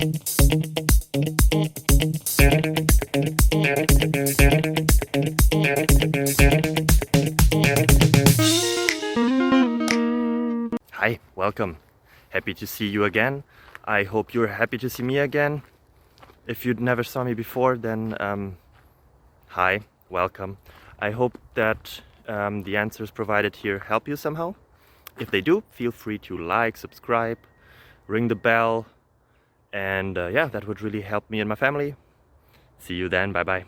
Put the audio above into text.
Hi, welcome. Happy to see you again. I hope you're happy to see me again. If you never saw me before, then hi, welcome. I hope that the answers provided here help you somehow. If they do, feel free to like, subscribe, ring the bell, and yeah, that would really help me and my family. See you then, bye bye.